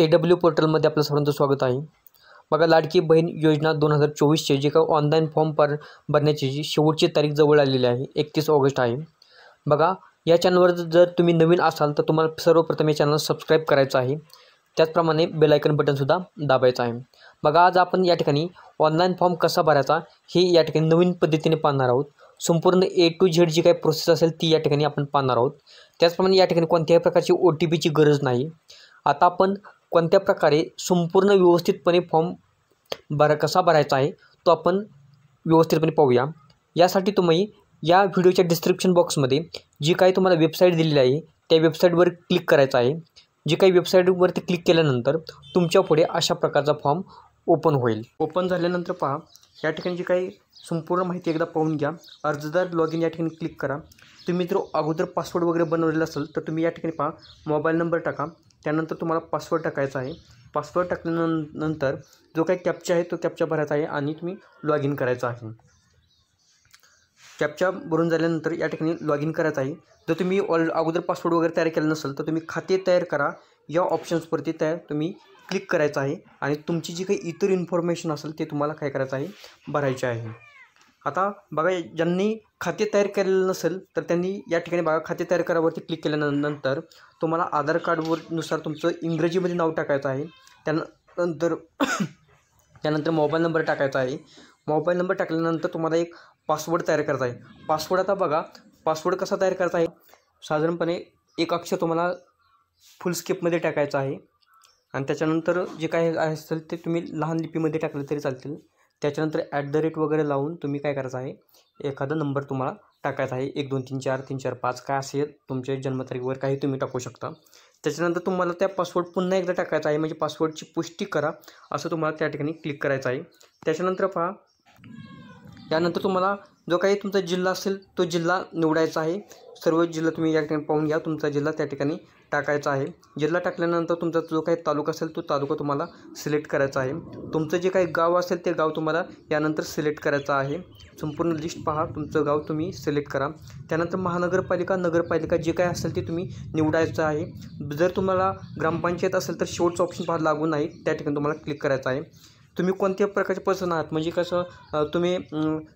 AW पोर्टलमध्ये आपलं सर्वांचं स्वागत आहे. बघा, लाडकी बहीण योजना 2024चे जे काही ऑनलाईन फॉर्म भरण्याची जी शेवटची तारीख जवळ आलेली आहे, 31 ऑगस्ट आहे. बघा, या चॅनलवर जर तुम्ही नवीन असाल तर तुम्हाला सर्वप्रथम या चॅनल सबस्क्राईब करायचं आहे. त्याचप्रमाणे बेल आयकन बटनसुद्धा दाबायचं आहे. बघा, आज आपण या ठिकाणी ऑनलाईन फॉर्म कसा भरायचा हे या ठिकाणी नवीन पद्धतीने पाहणार आहोत. संपूर्ण A to Z जी काही प्रोसेस असेल ती या ठिकाणी आपण पाहणार आहोत. त्याचप्रमाणे या ठिकाणी कोणत्याही प्रकारची OTPची गरज नाही. आता आपण कोणत्या प्रकारे संपूर्ण व्यवस्थितपणे फॉर्म कसा भरायचा आहे तो आपण व्यवस्थितपणे पाहूया. यासाठी तुम्ही या व्हिडिओच्या डिस्क्रिप्शन बॉक्समध्ये जी काही तुम्हाला वेबसाईट दिलेली आहे त्या वेबसाईटवर क्लिक करायचं आहे. जी काही वेबसाईटवरती क्लिक केल्यानंतर तुमच्या पुढे अशा प्रकारचा फॉर्म ओपन होईल. ओपन झाल्यानंतर पहा, या ठिकाणी जी काही संपूर्ण माहिती एकदा पाहून घ्या. अर्जदार लॉग इन या ठिकाणी क्लिक करा. तुम्ही जर अगोदर पासवर्ड वगैरे बनवलेला असेल तर तुम्ही या ठिकाणी पहा, मोबाईल नंबर टाका. त्यानंतर तुम्हाला पासवर्ड टाकायचा आहे. पासवर्ड टाकल्यानंतर जो काही कॅप्चा आहे तो कॅप्चा भरायचा आहे आणि तुम्ही लॉग इन करायचं आहे. कॅप्चा भरून झाल्यानंतर या ठिकाणी लॉग इन करायचं आहे. जर तुम्ही अगोदर पासवर्ड वगैरे तयार केला नसेल तर तुम्ही खाते तयार करा या ऑप्शन्सवरती तुम्ही क्लिक करायचं आहे आणि तुमची जी काही इतर इन्फॉर्मेशन असेल ते तुम्हाला काय करायचं आहे, भरायचे आहे. आता बघा, ज्यांनी खाते तयार केलेलं नसेल तर त्यांनी या ठिकाणी बघा, खाते तयार करावरती क्लिक केल्यानंतर तुम्हाला आधार कार्डनुसार तुमचं इंग्रजीमध्ये नाव टाकायचं आहे. त्यानंतर मोबाईल नंबर टाकायचा आहे. मोबाईल नंबर टाकल्यानंतर तुम्हाला एक पासवर्ड तयार करायचा आहे. पासवर्ड आता बघा, पासवर्ड कसा तयार करायचा आहे, साधारणपणे एक अक्षर तुम्हाला फुल स्केपमध्ये टाकायचं आहे आणि त्याच्यानंतर जे काही असेल ते तुम्ही लहान लिपीमध्ये टाकलं तरी चालतील. त्याच्यानंतर @ वगैरे लावून तुम्ही काय करायचं आहे, एखादा नंबर तुम्हाला टाकायचा आहे. 1 2 3 4 3 4 5 काय असेल तुमच्या जन्मतारीखवर काही तुम्ही टाकू शकता. त्याच्यानंतर तुम्हाला त्या पासवर्ड पुन्हा एकदा टाकायचा आहे, म्हणजे पासवर्डची पुष्टी करा असं तुम्हाला त्या ठिकाणी क्लिक करायचं आहे. त्याच्यानंतर पहा, त्यानंतर तुम्हाला जो काही तुमचा जिल्हा असेल तो जिल्हा निवडायचा आहे. सर्व जिल्हा तुम्ही या ठिकाणी पाहून घ्या. तुमचा जिल्हा त्या ठिकाणी टाकायचा आहे. जिल्हा टाकल्यानंतर तुमचा जो काही तालुका असेल तो तालुका तुम्हाला सिलेक्ट करायचा आहे. तुमचं जे काही गाव असेल ते गाव तुम्हाला यानंतर सिलेक्ट करायचं आहे. संपूर्ण लिस्ट पहा, तुमचं गाव तुम्ही सिलेक्ट करा. त्यानंतर महानगरपालिका, नगरपालिका जे काही असेल ते तुम्ही निवडायचं आहे. जर तुम्हाला ग्रामपंचायत असेल तर शेवटचं ऑप्शन पहा, लागू नाही, त्या ठिकाणी तुम्हाला क्लिक करायचं आहे. तुम्ही कोणत्याही प्रकारचे पर्सन आहात, म्हणजे कसं तुम्ही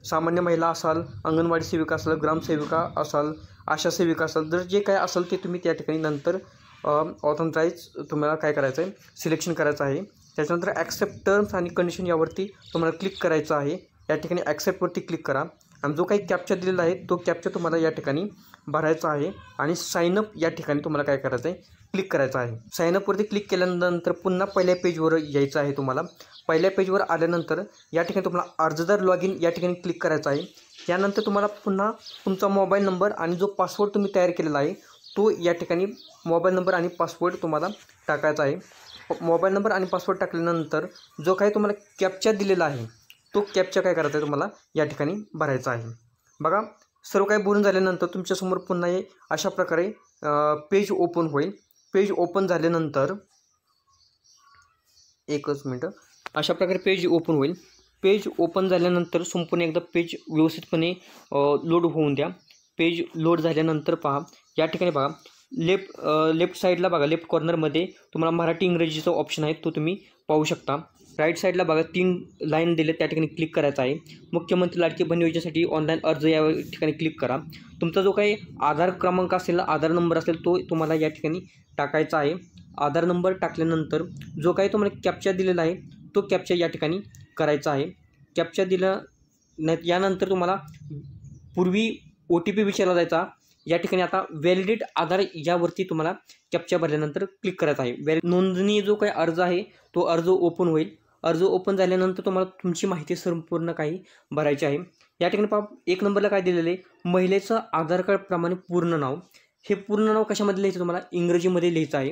सामान्य महिला असाल, अंगणवाडी सेविका असाल, ग्रामसेविका असाल, आशा सेविका असाल, जर जे काय असेल ते तुम्ही त्या ठिकाणी नंतर ऑथराईज तुम्हाला काय करायचं आहे, सिलेक्शन करायचं आहे. त्याच्यानंतर ॲक्सेप्ट टर्म्स आणि कंडिशन यावरती तुम्हाला क्लिक करायचं आहे. या ठिकाणी ॲक्सेप्टवरती क्लिक करा आणि जो काही कॅप्चा दिलेला आहे तो कॅप्चा तुम्हाला या ठिकाणी भरायचा आहे आणि साईनअप या ठिकाणी तुम्हाला काय करायचं आहे, क्लिक करायचं आहे. साईनअपवरती क्लिक केल्यानंतर पुन्हा पहिल्या पेजवर यायचं आहे. तुम्हाला पहिल्या पेजवर आल्यानंतर या ठिकाणी तुम्हाला अर्जदार लॉग इन या ठिकाणी क्लिक करायचं आहे. यानंतर तुम्हाला पुन्हा तुमचा मोबाईल नंबर आणि जो पासवर्ड तुम्ही तयार केलेला आहे तो या ठिकाणी मोबाईल नंबर आणि पासवर्ड तुम्हाला टाकायचा आहे. मोबाईल नंबर आणि पासवर्ड टाकल्यानंतर जो काही तुम्हाला कॅप्चा दिलेला आहे तो कॅप्चा काय करायचा आहे, तुम्हाला या ठिकाणी भरायचा आहे. बघा, सर्व काही भरून झाल्यानंतर तुमच्यासमोर पुन्हा अशा प्रकारे पेज ओपन होईल. पेज ओपन झाल्यानंतर एकच मिनटं, अशा प्रकारे पेज ओपन होईल. पेज ओपन झाल्यानंतर संपूर्ण एकदा पेज व्यवस्थितपणे लोड होऊन द्या. पेज लोड झाल्यानंतर पहा, या ठिकाणी बघा, लेफ्ट साईडला बघा, लेफ्ट कॉर्नरमध्ये तुम्हाला मराठी इंग्रजीचा ऑप्शन आहे तो तुम्ही पाहू शकता. राईट साईडला बघा 3 लाईन दिले, त्या ठिकाणी क्लिक करायचं आहे. मुख्यमंत्री लाडकी बहीण योजनेसाठी ऑनलाईन अर्ज या ठिकाणी क्लिक करा. तुमचा जो काही आधार क्रमांक असेल, आधार नंबर असेल तो तुम्हाला या ठिकाणी टाकायचा आहे. आधार नंबर टाकल्यानंतर जो काही तुम्हाला कॅप्चा दिलेला आहे तो कॅप्चा या ठिकाणी करायचा आहे. कॅप्चा दिला नाही यानंतर तुम्हाला पूर्वी OTP विचारला जायचा, या ठिकाणी आता व्हॅलिडेट आधार यावरती तुम्हाला कॅप्चा भरल्यानंतर क्लिक करायचा आहे. नोंदणी जो काही अर्ज आहे तो अर्ज ओपन होईल. अर्ज ओपन झाल्यानंतर तुम्हाला तुमची माहिती संपूर्ण काही भरायची आहे. या ठिकाणी पहा, 1 नंबरला काय दिलेलं आहे, महिलेचं आधार कार्डप्रमाणे पूर्ण नाव. हे पूर्ण नाव कशामध्ये लिहायचं, तुम्हाला इंग्रजीमध्ये लिहायचं आहे.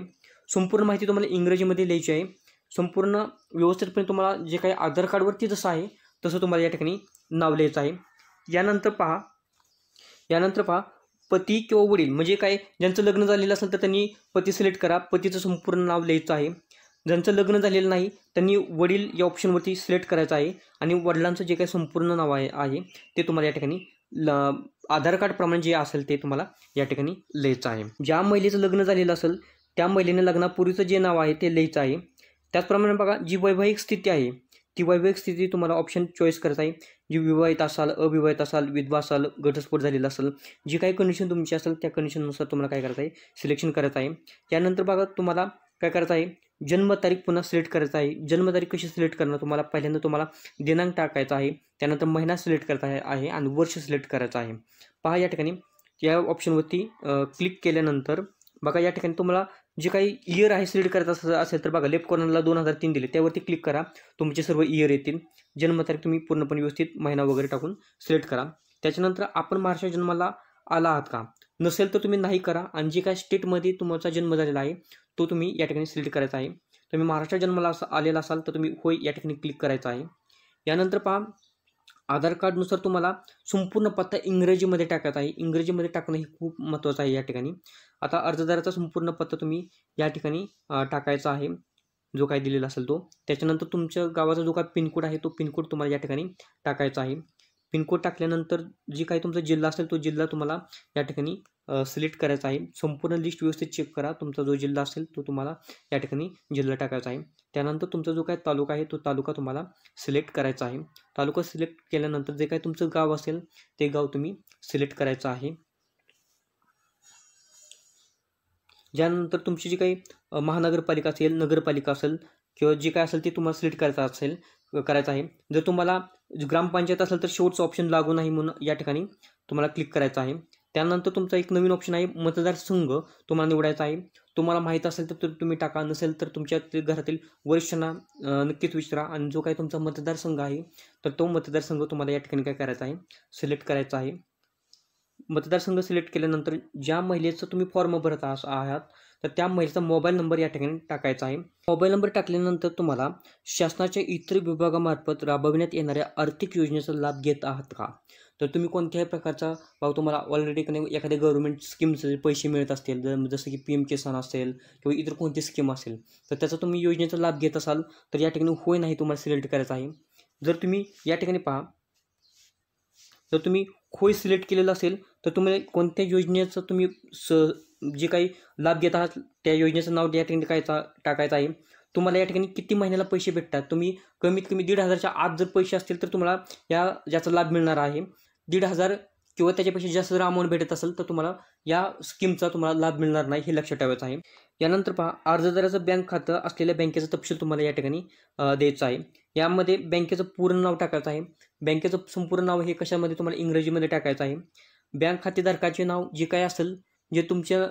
संपूर्ण माहिती तुम्हाला इंग्रजीमध्ये लिहायची आहे. संपूर्ण व्यवस्थितपणे तुम्हाला जे काही आधार कार्डवरती जसं आहे तसं तुम्हाला या ठिकाणी नाव लिहायचं आहे. यानंतर पहा, पती किंवा वडील, म्हणजे काय, ज्यांचं लग्न झालेलं असेल तर त्यांनी पती सिलेक्ट करा, पतीचं संपूर्ण नाव लिहायचं आहे. ज्यांचं लग्न झालेलं नाही त्यांनी वडील या ऑप्शनवरती सिलेक्ट करायचं आहे आणि वडिलांचं जे काही संपूर्ण नाव आहे ते तुम्हाला या ठिकाणी आधार कार्डप्रमाणे जे असेल ते तुम्हाला या ठिकाणी लिहायचं आहे. ज्या महिलेचं लग्न झालेलं असेल त्या महिलेने लग्नापूर्वीचं जे नाव आहे ते लिहायचं आहे. त्याचप्रमाणे बघा जी वैवाहिक स्थिती आहे ती वैवाहिक स्थिती तुम्हाला ऑप्शन चॉईस करायचा आहे. जी विवाहित असाल, अविवाहित असाल, विधवा असाल, घटस्फोट झालेला असेल, जी काही कंडिशन तुमची असेल त्या कंडिशननुसार तुम्हाला काय करायचं आहे, सिलेक्शन करायचं आहे. त्यानंतर बघा तुम्हाला काय करायचं आहे, जन्मतारीख पुन्हा सिलेक्ट करायचा आहे. जन्मतारीख कशी सिलेक्ट करणार, तुम्हाला पहिल्यांदा तुम्हाला दिनांक टाकायचा आहे, त्यानंतर महिना सिलेक्ट करायचा आहे आणि वर्ष सिलेक्ट करायचं आहे. पहा या ठिकाणी या ऑप्शनवरती क्लिक केल्यानंतर बघा या ठिकाणी तुम्हाला जे काही इयर आहे सिलेक्ट करायचं असेल तर बघा लेफ्ट कॉर्नरला 2003 दिले, त्यावरती क्लिक करा, तुमचे सर्व इयर येतील. जन्मतारीख तुम्ही पूर्णपणे व्यवस्थित महिना वगैरे टाकून सिलेक्ट करा. त्याच्यानंतर आपण महाराष्ट्रात जन्माला आला आहात का, नसेल तर तुम्ही नाही करा. आणि जे काही स्टेटमध्ये तुमचा जन्म झालेला आहे तो तुम्ही या ठिकाणी सिलेक्ट करायचा आहे. तुम्ही महाराष्ट्रात जन्माला आलेला असाल तर तुम्ही होय या ठिकाणी क्लिक करायचा आहे. यानंतर पहा आधार कार्डनुसार तुम्हाला संपूर्ण पत्ता इंग्रजीमध्ये टाकायचा आहे. इंग्रजीमध्ये टाकणं हे खूप महत्त्वाचं आहे या ठिकाणी. आता अर्जदाराचा संपूर्ण पत्ता तुम्ही या ठिकाणी टाकायचा आहे, जो काही दिलेला असेल तो. त्याच्यानंतर तुमच्या गावाचा जो काही पिनकोड आहे तो पिनकोड तुम्हाला या ठिकाणी टाकायचा आहे. पिनकोड टाकल्यानंतर जी काही तुमचा जिल्हा असेल तो जिल्हा तुम्हाला या ठिकाणी सिलेक्ट करायचा आहे. संपूर्ण लिस्ट व्यवस्थित चेक करा, तुमचा जो जिल्हा असेल तो तुम्हाला या ठिकाणी जिल्हा टाकायचा आहे. त्यानंतर तुमचा जो काही तालुका आहे तो तालुका तुम्हाला सिलेक्ट करायचा आहे. तालुका सिलेक्ट केल्यानंतर जे काही तुमचं गाव असेल ते गाव तुम्ही सिलेक्ट करायचं आहे. ज्यानंतर तुमची जी काही महानगरपालिका असेल, नगरपालिका असेल किंवा जे काय असेल ते तुम्हाला सिलेक्ट करायचं आहे. जर तुम्हाला ग्रामपंचायत असेल तर शेवटचं ऑप्शन लागू नाही म्हणून या ठिकाणी तुम्हाला क्लिक करायचं आहे. त्यानंतर तुमचा एक नवीन ऑप्शन आहे मतदारसंघ तुम्हाला निवडायचा आहे. तुम्हाला माहीत असेल तर तुम्ही टाका, नसेल तर तुमच्या घरातील वरिष्ठांना नक्कीच विचारा. आणि जो काही तुमचा मतदारसंघ आहे तर तो मतदारसंघ तुम्हाला या ठिकाणी काय करायचा आहे, सिलेक्ट करायचा आहे. मतदारसंघ सिलेक्ट केल्यानंतर ज्या महिलेचं तुम्ही फॉर्म भरत आहात तर त्या महिलेचा मोबाईल नंबर या ठिकाणी टाकायचा आहे. मोबाईल नंबर टाकल्यानंतर तुम्हाला शासनाच्या इतर विभागामार्फत राबविण्यात येणाऱ्या आर्थिक योजनेचा लाभ घेत आहात का, तर तुम्ही कोणत्याही प्रकारचा तुम्हाला ऑलरेडी एखाद्या गव्हर्नमेंट स्कीमचे पैसे मिळत असतील, जसं की PM किसान असेल किंवा इतर कोणती स्कीम असेल तर त्याचा तुम्ही योजनेचा लाभ घेत असाल तर या ठिकाणी होय नाही तुम्हाला सिलेक्ट करायचं आहे. जर तुम्ही या ठिकाणी पहा, जर तुम्ही होय सिलेक्ट केलेलं असेल तर तुम्ही कोणत्या योजनेचं तुम्ही जे काही लाभ घेत आहात त्या योजनेचं नाव या ठिकाणी टाकायचं आहे. तुम्हाला या ठिकाणी किती महिन्याला पैसे भेटतात, तुम्ही कमीत कमी 1,500च्या आत जर पैसे असतील तर तुम्हाला याचा लाभ मिळणार आहे. 1,500 किंवा त्याच्यापेक्षा जास्त जर अमाऊंट भेटत असेल तर तुम्हाला या स्कीमचा तुम्हाला लाभ मिळणार नाही, हे लक्षात ठेवायचं आहे. यानंतर पहा अर्जदाराचं बँक खातं असलेल्या बँकेचा तपशील तुम्हाला या ठिकाणी द्यायचा आहे. यामध्ये बँकेचं पूर्ण नाव टाकायचं आहे. बँकेचं संपूर्ण नाव हे कशामध्ये तुम्हाला इंग्रजीमध्ये टाकायचं आहे. बँक खातेधारकाचे नाव जे काय असेल, जे तुमच्या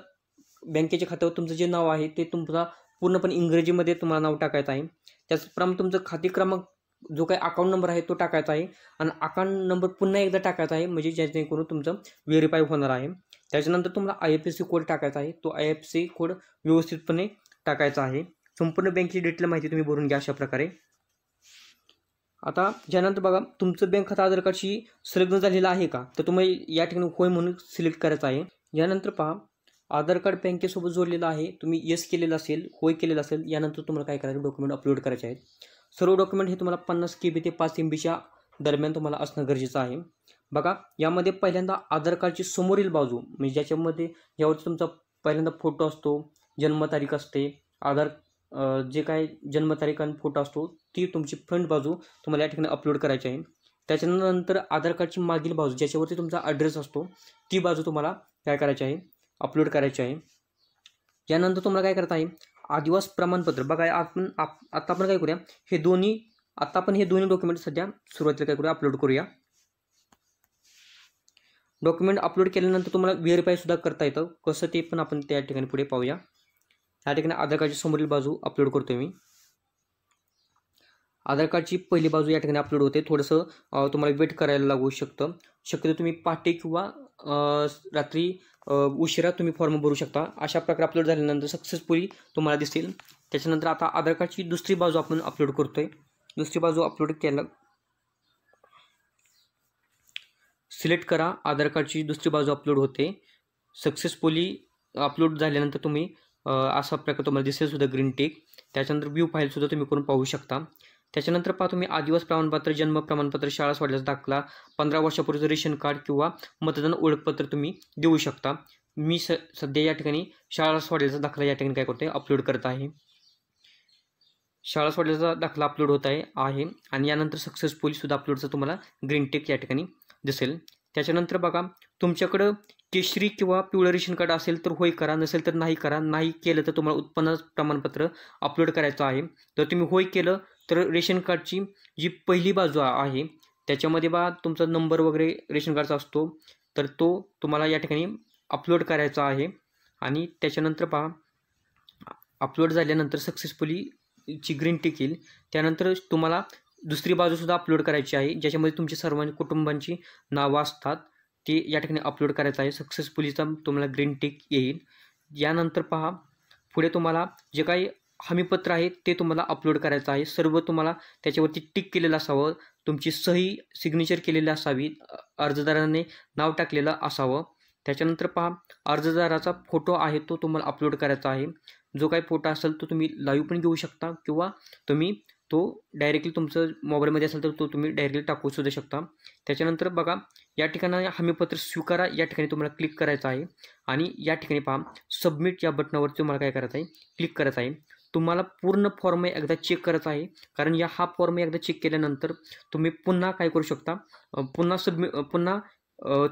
बँकेच्या खात्यावर तुमचं जे नाव आहे ते तुमचा पूर्णपणे इंग्रजीमध्ये तुम्हाला नाव टाकायचं आहे. त्याचप्रमाणे तुमचं खाते क्रमांक जो काही अकाउंट नंबर आहे तो टाकायचा आहे आणि अकाउंट नंबर पुन्हा एकदा टाकायचा आहे, म्हणजे जेणेकरून तुमचं व्हेरीफाय होणार आहे. त्याच्यानंतर तुम्हाला IFSC कोड टाकायचा आहे. तो IFSC कोड व्यवस्थितपणे टाकायचा आहे. संपूर्ण बँकेची डिटेल माहिती तुम्ही भरून घ्या अशा प्रकारे. आता ज्यानंतर बघा तुमचं बँक खातं आधार कार्डशी संलग्न झालेलं आहे का, तर तुम्ही या ठिकाणी होय म्हणून सिलेक्ट करायचं आहे. यानंतर पहा आधार कार्ड बँकेसोबत जोडलेलं आहे, तुम्ही येस केलेलं असेल, होय केलेलं असेल, यानंतर तुम्हाला काय करायचं, डॉक्युमेंट अपलोड करायचे आहेत. सर्व डॉक्युमेंट हे तुम्हाला 50 KB ते 5 MBच्या दरम्यान तुम्हाला असणं गरजेचं आहे. बघा यामध्ये पहिल्यांदा आधार कार्डची समोरील बाजू, म्हणजे ज्याच्यामध्ये यावरती तुमचा पहिल्यांदा फोटो असतो, जन्मतारीख असते, आधार जे काय जन्मतारीख आणि फोटो असतो ती तुमची फ्रंट बाजू तुम्हाला या ठिकाणी अपलोड करायची आहे. त्याच्यानंतर आधार कार्डची मागील बाजू ज्याच्यावरती तुमचा ॲड्रेस असतो ती बाजू तुम्हाला काय करायची आहे, अपलोड करायची आहे. यानंतर तुम्हाला काय करता आहे, आदिवासी प्रमाणपत्र. बघा आता आपण काय करूया, हे दोन्ही डॉक्युमेंट सध्या सुरुवातीला काय करूया, अपलोड करूया. डॉक्युमेंट अपलोड केल्यानंतर तुम्हाला व्हेरीफाय सुद्धा करता येतं, कसं ते पण आपण त्या ठिकाणी पुढे पाहूया. या ठिकाणी आधार कार्डची समोरील बाजू अपलोड करतोय मी. आधार कार्डची पहिली बाजू या ठिकाणी अपलोड होते. थोडंसं तुम्हाला वेट करायला लागू शकतं. शक्यतो तुम्ही पहाटे किंवा रात्री उशिरा तुम्ही फॉर्म भरू शकता. अशा प्रकारे अपलोड झाल्यानंतर सक्सेसफुली तुम्हाला दिसेल. त्याच्यानंतर आता आधार कार्डची दुसरी बाजू आपण अपलोड करतोय. दुसरी बाजू अपलोड केला, सिलेक्ट करा. आधार कार्डची दुसरी बाजू अपलोड होते. सक्सेसफुली अपलोड झाल्यानंतर तुम्ही अशा प्रकारे तुम्हाला दिसेल सुद्धा ग्रीन टिक. त्याच्यानंतर व्ह्यू फाईल सुद्धा तुम्ही करून पाहू शकता. त्याच्यानंतर पहा तुम्ही आदिवासी प्रमाणपत्र, जन्म प्रमाणपत्र, शाळा सोडल्याचा दाखला, 15 वर्षापूर्वीचं रेशन कार्ड किंवा मतदान ओळखपत्र तुम्ही देऊ शकता. मी सध्या या ठिकाणी शाळा सोडल्याचा दाखला या ठिकाणी काय करतो आहे, अपलोड करत आहे. शाळा सोडल्याचा दाखला अपलोड होत आहे आणि यानंतर सक्सेसफुलीसुद्धा अपलोडचं तुम्हाला ग्रीन टिक या ठिकाणी दिसेल. त्याच्यानंतर बघा, तुमच्याकडं केशरी किंवा पिवळं रेशन कार्ड असेल तर होय करा, नसेल तर नाही करा. नाही केलं तर तुम्हाला उत्पन्न प्रमाणपत्र अपलोड करायचं आहे. तर तुम्ही होय केलं तर रेशन कार्डची जी पहिली बाजू आहे त्याच्यामध्ये तुमचा नंबर वगैरे रेशन कार्डचा असतो, तर तो तुम्हाला या ठिकाणी अपलोड करायचा आहे. आणि त्याच्यानंतर अपलोड झाल्यानंतर सक्सेसफुली ची ग्रीन टिक येईल. त्यानंतर तुम्हाला दुसरी बाजूसुद्धा अपलोड करायची आहे, ज्याच्यामध्ये तुमची सर्व कुटुंबांची नावं असतात, ते या ठिकाणी अपलोड करायचं आहे. सक्सेसफुलीचा तुम्हाला ग्रीन टिक येईल. यानंतर पुढे तुम्हाला जे काही हमीपत्र आहे ते तुम्हाला अपलोड करायचं आहे. सर्व तुम्हाला त्याच्यावरती टिक केलेलं असावं, तुमची सही सिग्नेचर केलेली असावी, अर्जदाराने नाव टाकलेलं असावं. त्याच्यानंतर अर्जदाराचा फोटो आहे तो तुम्हाला अपलोड करायचा आहे. जो काही फोटो असेल तो तुम्ही लाईव्ह पण घेऊ शकता किंवा तुम्ही तो डायरेक्टली तुमचं मोबाईलमध्ये असेल तर तो तुम्ही डायरेक्टली टाकूसुद्धा शकता. त्याच्यानंतर बघा, या ठिकाणी हमीपत्र स्वीकारा या ठिकाणी तुम्हाला क्लिक करायचं आहे आणि या ठिकाणी सबमिट या बटनावरती तुम्हाला काय करायचं आहे, क्लिक करायचं आहे. तुम्हाला पूर्ण फॉर्म एकदा चेक करायचा आहे, कारण हा फॉर्म एकदा चेक केल्यानंतर तुम्ही पुन्हा काय करू शकता, पुन्हा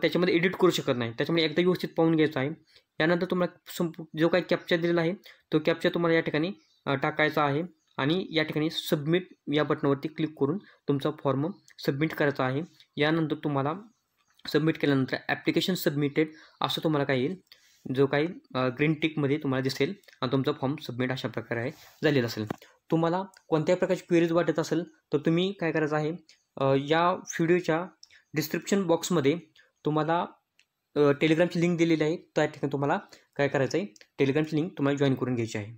त्याच्यामध्ये एडिट करू शकत नाही. त्याच्यामुळे एकदा व्यवस्थित पाहून घ्यायचं आहे. यानंतर तुम्हाला जो काही कॅप्चा दिलेला आहे तो कॅप्चा तुम्हाला या ठिकाणी टाकायचा आहे आणि या ठिकाणी सबमिट या बटनावरती क्लिक करून तुमचा फॉर्म सबमिट करायचा आहे. यानंतर तुम्हाला सबमिट केल्यानंतर ॲप्लिकेशन सबमिटेड असं तुम्हाला काय येईल, जो काही ग्रीन टिकमध्ये तुम्हाला दिसेल आणि तुमचा फॉर्म सबमिट अशा प्रकारे झालेला असेल. तुम्हाला कोणत्याही प्रकारची क्वेरीज वाटत असेल तर तुम्ही काय करायचं आहे, या व्हिडिओच्या डिस्क्रिप्शन बॉक्समध्ये तुम्हाला टेलिग्रामची लिंक दिलेली आहे. त्या ठिकाणी तुम्हाला काय करायचं आहे, टेलिग्रामची लिंक तुम्हाला जॉईन करून घ्यायची आहे.